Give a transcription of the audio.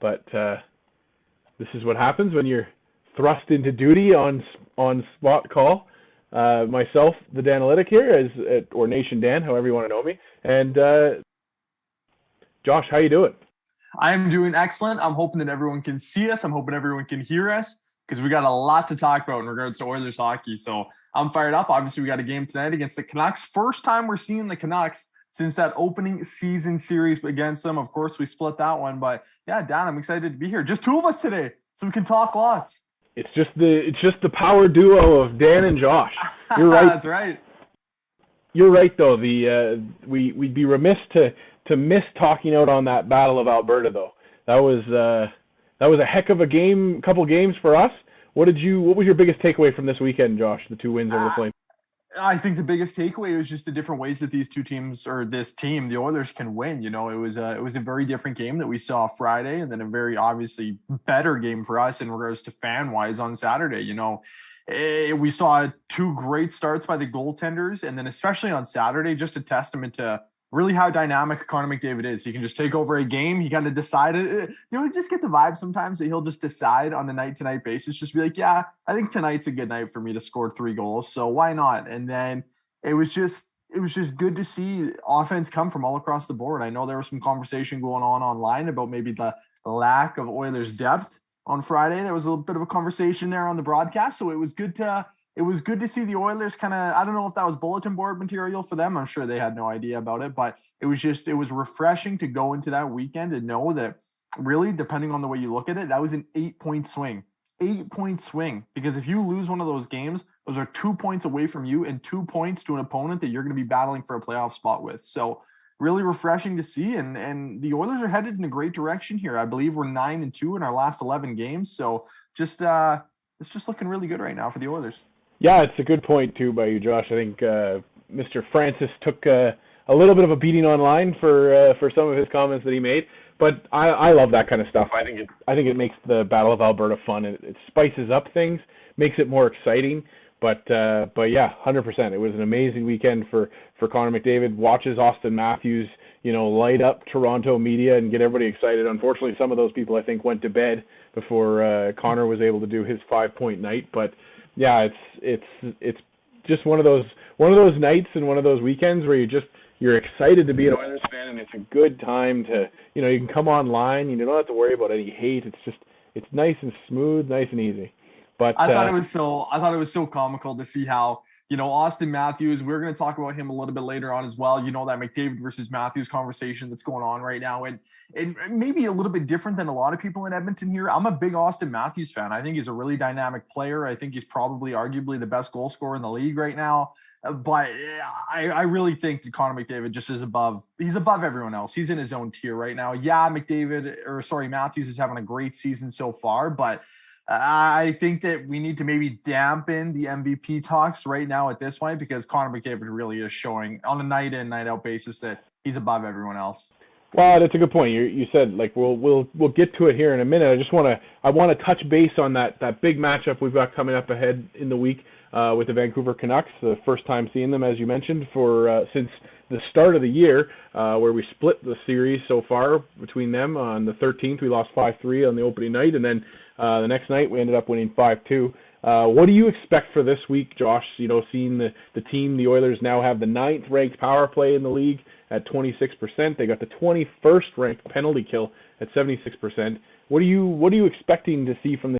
but this is what happens when you're thrust into duty on spot call. Myself, the Danalytic here, or Nation Dan, however you want to know me, and Josh, how you doing? I'm doing excellent. I'm hoping that everyone can see us. I'm hoping everyone can hear us because we got a lot to talk about in regards to Oilers hockey. So I'm fired up. Obviously, we got a game tonight against the Canucks. First time we're seeing the Canucks since that opening season series against them. Of course, we split that one. But yeah, Dan, I'm excited to be here. Just two of us today, so we can talk lots. It's just the power duo of Dan and Josh. You're right. That's right. You're right, though. We'd be remiss to miss talking out on that Battle of Alberta, though. That was a heck of a game, couple games for us. What was your biggest takeaway from this weekend, Josh? The two wins over the Flames. I think the biggest takeaway was just the different ways that these two teams, or this team, the Oilers, can win. You know, it was a very different game that we saw Friday, and then a very obviously better game for us in regards to fan wise on Saturday. You know, we saw two great starts by the goaltenders, and then especially on Saturday, just a testament to really how dynamic Connor McDavid is. He can just take over a game. He kind of decided, you just get the vibe sometimes that he'll just decide on a night-to-night basis, just be like, yeah, I think tonight's a good night for me to score 3 goals. So why not? And then it was just good to see offense come from all across the board. I know there was some conversation going on online about maybe the lack of Oilers depth on Friday. There was a little bit of a conversation there on the broadcast. So it was good to see the Oilers kind of, I don't know if that was bulletin board material for them. I'm sure they had no idea about it, but it was refreshing to go into that weekend and know that really, depending on the way you look at it, that was an 8-point swing. 8-point swing. Because if you lose one of those games, those are 2 points away from you and 2 points to an opponent that you're going to be battling for a playoff spot with. So really refreshing to see. And the Oilers are headed in a great direction here. I believe we're 9-2 in our last 11 games. So it's just looking really good right now for the Oilers. Yeah, it's a good point, too, by you, Josh. I think Mr. Francis took a little bit of a beating online for some of his comments that he made. But I love that kind of stuff. I think it makes the Battle of Alberta fun. It spices up things, makes it more exciting. But yeah, 100%. It was an amazing weekend for Connor McDavid. Watches Austin Matthews, light up Toronto media and get everybody excited. Unfortunately, some of those people, I think, went to bed before Connor was able to do his 5-point night. But yeah, it's just one of those nights and one of those weekends where you're excited to be an Oilers fan, and it's a good time to you can come online. You don't have to worry about any hate. It's nice and smooth, nice and easy. But I thought it was so comical to see how Austin Matthews. We're going to talk about him a little bit later on as well. That McDavid versus Matthews conversation that's going on right now, and maybe a little bit different than a lot of people in Edmonton here. I'm a big Austin Matthews fan. I think he's a really dynamic player. I think he's probably arguably the best goal scorer in the league right now. But I really think that Connor McDavid just is above. He's above everyone else. He's in his own tier right now. Yeah, Matthews is having a great season so far, but I think that we need to maybe dampen the MVP talks right now at this point because Connor McDavid really is showing on a night in, night out basis that he's above everyone else. Well, that's a good point. You said we'll get to it here in a minute. I want to touch base on that big matchup we've got coming up ahead in the week with the Vancouver Canucks. The first time seeing them, as you mentioned, for since the start of the year, where we split the series so far between them. On the 13th, we lost 5-3 on the opening night, and then the next night we ended up winning 5-2. What do you expect for this week, Josh? Seeing the team, the Oilers now have the 9th ranked power play in the league at 26%. They got the 21st ranked penalty kill at 76%. What are you expecting to see from the